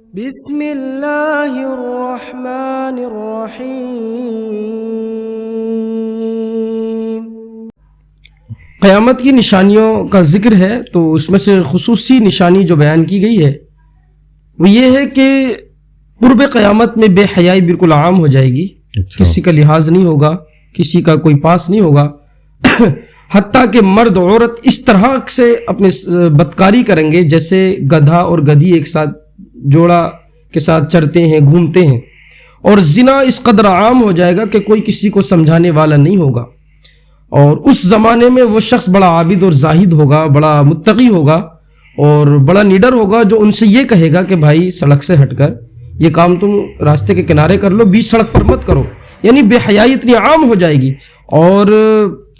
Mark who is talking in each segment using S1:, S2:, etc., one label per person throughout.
S1: بسم اللہ الرحمن الرحیم۔
S2: قیامت کی نشانیوں کا ذکر ہے تو اس میں سے خصوصی نشانی جو بیان کی گئی ہے وہ یہ ہے کہ قرب قیامت میں بے حیائی بالکل عام ہو جائے گی۔ کسی کا لحاظ نہیں ہوگا، کسی کا کوئی پاس نہیں ہوگا، حتیٰ کہ مرد عورت اس طرح سے اپنے بدکاری کریں گے جیسے گدھا اور گدھی ایک ساتھ جوڑا کے ساتھ چرتے ہیں، گھومتے ہیں، اور زنا اس قدر عام ہو جائے گا کہ کوئی کسی کو سمجھانے والا نہیں ہوگا۔ اور اس زمانے میں وہ شخص بڑا عابد اور زاہد ہوگا، بڑا متقی ہوگا اور بڑا نیڈر ہوگا جو ان سے یہ کہے گا کہ بھائی سڑک سے ہٹ کر یہ کام تم راستے کے کنارے کر لو، بیچ سڑک پر مت کرو۔ یعنی بے حیائی اتنی عام ہو جائے گی اور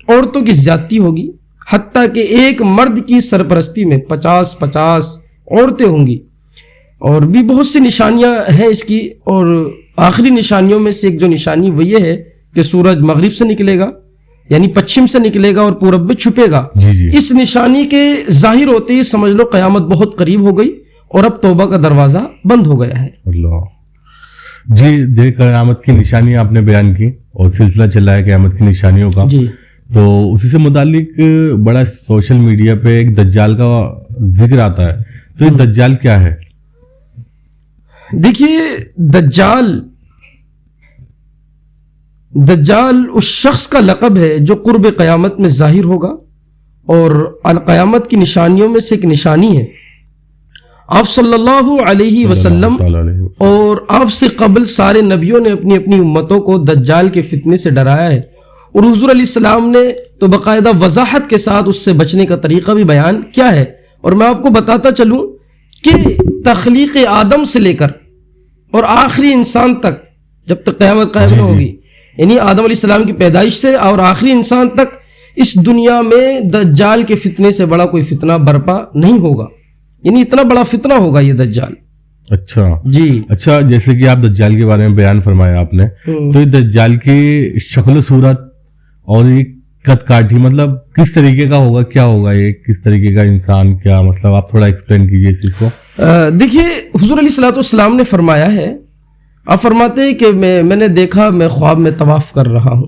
S2: عورتوں کی زیادتی ہوگی، حتیٰ کہ ایک مرد کی سرپرستی میں 50 عورتیں ہوں گی۔ اور بھی بہت سی نشانیاں ہیں اس کی، اور آخری نشانیوں میں سے ایک جو نشانی وہ یہ ہے کہ سورج مغرب سے نکلے گا، یعنی پچھم سے نکلے گا اور پورب میں چھپے گا۔ اس نشانی کے ظاہر ہوتے ہی سمجھ لو قیامت بہت قریب ہو گئی اور اب توبہ کا دروازہ بند ہو گیا ہے۔
S3: اللہ جی، قیامت کی نشانیاں آپ نے بیان کی اور سلسلہ چلا ہے قیامت کی نشانیوں کا،
S2: جی
S3: تو اسی سے متعلق بڑا سوشل میڈیا پہ ایک دجال کا ذکر آتا ہے، تو یہ دجال کیا ہے؟
S2: دیکھیے، دجال اس شخص کا لقب ہے جو قرب قیامت میں ظاہر ہوگا اور القیامت کی نشانیوں میں سے ایک نشانی ہے۔ آپ صلی اللہ علیہ وسلم اور آپ سے قبل سارے نبیوں نے اپنی اپنی امتوں کو دجال کے فتنے سے ڈرایا ہے، اور حضور علیہ السلام نے تو باقاعدہ وضاحت کے ساتھ اس سے بچنے کا طریقہ بھی بیان کیا ہے۔ اور میں آپ کو بتاتا چلوں کہ تخلیق آدم سے لے کر اور آخری انسان تک، جب تک قیامت قائم نہ ہوگی، یعنی آدم علیہ السلام کی پیدائش سے اور آخری انسان تک، اس دنیا میں دجال کے فتنے سے بڑا کوئی فتنہ برپا نہیں ہوگا، یعنی اتنا بڑا فتنہ ہوگا یہ دجال۔
S3: اچھا
S2: جی،
S3: اچھا، جیسے کہ آپ دجال کے بارے میں بیان فرمایا آپ نے، تو یہ دجال کی شکل و صورت اور یہ قد کاٹھی مطلب کس طریقے کا ہوگا، کیا ہوگا، یہ کس طریقے کا انسان، کیا مطلب آپ تھوڑا ایکسپلین کیجیے اس کو۔
S2: دیکھیے، حضور علیہ السلام نے فرمایا ہے، آپ فرماتے ہیں کہ میں نے دیکھا، میں خواب میں طواف کر رہا ہوں،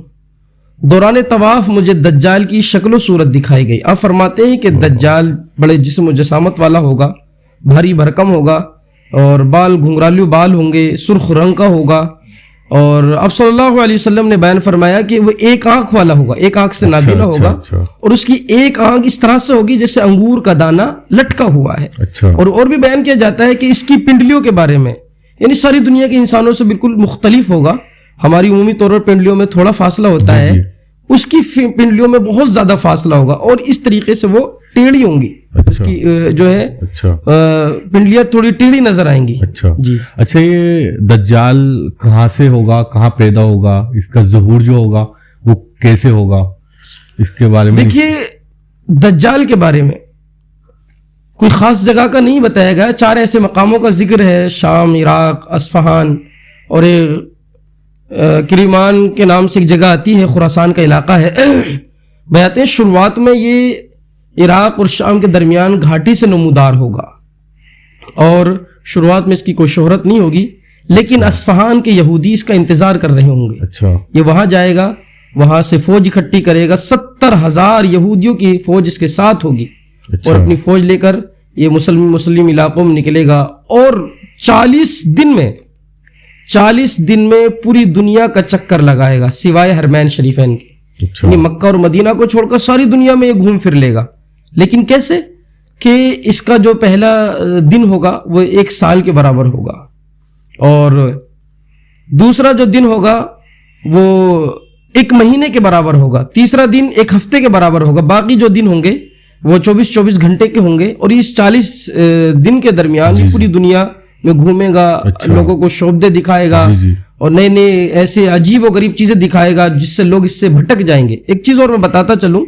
S2: دوران طواف مجھے دجال کی شکل و صورت دکھائی گئی۔ آپ فرماتے ہیں کہ دجال بڑے جسم و جسامت والا ہوگا، بھاری بھرکم ہوگا اور بال گھنگرالیو بال ہوں گے، سرخ رنگ کا ہوگا، اور آپ صلی اللہ علیہ وسلم نے بیان فرمایا کہ وہ ایک آنکھ والا ہوگا، ایک آنکھ سے نابینا ہوگا، اور اس کی ایک آنکھ اس طرح سے ہوگی جیسے انگور کا دانہ لٹکا ہوا ہے۔ اور بھی بیان کیا جاتا ہے کہ اس کی پنڈلیوں کے بارے میں، یعنی ساری دنیا کے انسانوں سے بالکل مختلف ہوگا۔ ہماری عمومی طور پر پنڈلیوں میں تھوڑا فاصلہ ہوتا ہے، اس کی پنڈلیوں میں بہت زیادہ فاصلہ ہوگا، اور اس طریقے سے وہ ٹیڑھی ہوں گی، اس کی جو ہے پنڈلیاں تھوڑی ٹیڑھی نظر آئیں گی۔
S3: اچھا، یہ دجال کہاں سے ہوگا، کہاں پیدا ہوگا، اس کا ظہور جو ہوگا وہ کیسے ہوگا، اس کے بارے میں؟
S2: دیکھیے، دجال کے بارے میں کوئی خاص جگہ کا نہیں بتایا گیا، 4 ایسے مقاموں کا ذکر ہے، شام، عراق، اصفہان اور کریمان کے نام سے ایک جگہ آتی ہے، خراسان کا علاقہ ہے۔ بتاتے ہیں شروعات میں یہ عراق اور شام کے درمیان گھاٹی سے نمودار ہوگا اور شروعات میں اس کی کوئی شہرت نہیں ہوگی، لیکن اصفہان کے یہودی اس کا انتظار کر رہے ہوں گے۔ یہ وہاں جائے گا، وہاں سے فوج اکٹھی کرے گا، 70,000 یہودیوں کی فوج اس کے ساتھ ہوگی، اور اپنی فوج لے کر یہ مسلم علاقوں میں نکلے گا، اور 40 دن میں پوری دنیا کا چکر لگائے گا سوائے حرمین شریفین کے، یعنی مکہ اور مدینہ کو چھوڑ کر ساری دنیا میں یہ گھوم پھر لے گا۔ لیکن کیسے؟ کہ اس کا جو پہلا دن ہوگا وہ 1 سال کے برابر ہوگا، اور دوسرا جو دن ہوگا وہ 1 مہینے کے برابر ہوگا، تیسرا دن 1 ہفتے کے برابر ہوگا، باقی جو دن ہوں گے وہ 24 گھنٹے کے ہوں گے، اور اس 40 دن کے درمیان پوری دنیا میں گھومے گا، لوگوں کو شعبدے دکھائے گا، اور نئے نئے ایسے عجیب و غریب چیزیں دکھائے گا جس سے لوگ اس سے بھٹک جائیں گے۔ ایک چیز اور میں بتاتا چلوں،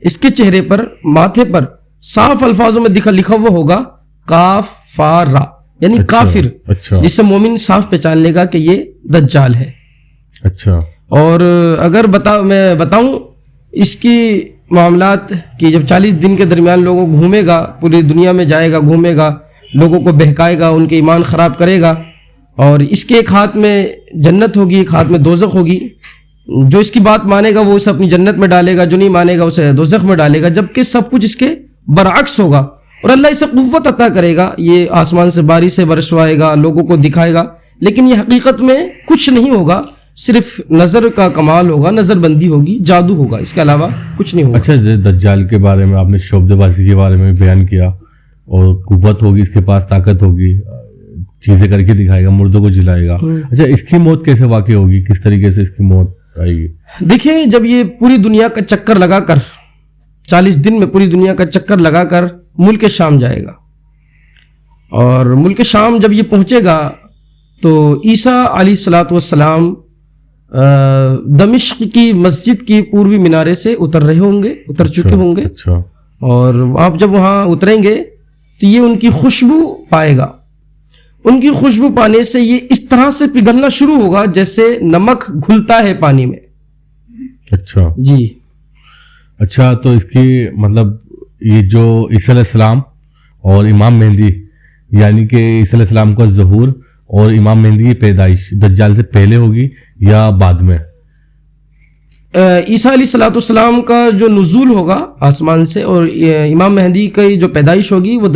S2: اس کے چہرے پر، ماتھے پر صاف الفاظوں میں لکھا ہوا ہوگا کاف فا را، یعنی کافر، جس سے مومن صاف پہچان لے گا کہ یہ دجال ہے۔ اور اگر میں بتاؤں اس کی معاملات کہ جب 40 دن کے درمیان لوگوں گھومے گا، پوری دنیا میں جائے گا، گھومے گا، لوگوں کو بہکائے گا, ان کے ایمان خراب کرے گا, اور اس کے ایک ہاتھ میں جنت ہوگی, ایک ہاتھ میں دوزخ ہوگی. جو اس کی بات مانے گا وہ اسے اپنی جنت میں ڈالے گا, جو نہیں مانے گا اسے دوزخ میں ڈالے گا, جبکہ سب کچھ اس کے برعکس ہوگا. اور اللہ اسے قوت عطا کرے گا, یہ آسمان سے بارش سے برسوائے گا, لوگوں کو دکھائے گا, لیکن یہ حقیقت میں کچھ نہیں ہوگا, صرف نظر کا کمال ہوگا, نظر بندی ہوگی, جادو ہوگا, اس کے علاوہ کچھ نہیں ہوگا.
S3: اچھا, دجال کے بارے میں آپ نے شعبدے بازی کے بارے میں بیان کیا, اور قوت ہوگی, اس کے پاس طاقت ہوگی, چیزیں کر کے دکھائے گا, مردوں کو جلائے گا. اچھا, اس کی موت کیسے واقع ہوگی, کس طریقے سے اس کی موت آئے گی؟
S2: دیکھیں, جب یہ پوری دنیا کا چکر لگا کر 40 دن میں پوری دنیا کا چکر لگا کر ملک شام جائے گا, اور ملک شام جب یہ پہنچے گا تو عیسیٰ علیہ الصلوۃ والسلام دمشق کی مسجد کی پوروی مینارے سے اتر چکے ہوں گے.
S3: اچھا.
S2: اور آپ جب وہاں اتریں گے تو یہ ان کی خوشبو پائے گا. ان کی خوشبو پانے سے یہ اس طرح سے پگھلنا شروع ہوگا جیسے نمک گھلتا ہے پانی میں.
S3: اچھا
S2: جی.
S3: اچھا, تو اس کی مطلب یہ جو عیسیٰ علیہ السلام اور امام مہدی, یعنی کہ عیسیٰ علیہ السلام کا ظہور اور امام مہدی کی پیدائش دجال سے پہلے ہوگی یا بعد میں؟
S2: عیسیٰ علیہ الصلوۃ والسلام کا جو نزول ہوگا آسمان سے, اور امام مہدی کی جو پیدائش ہوگی وہ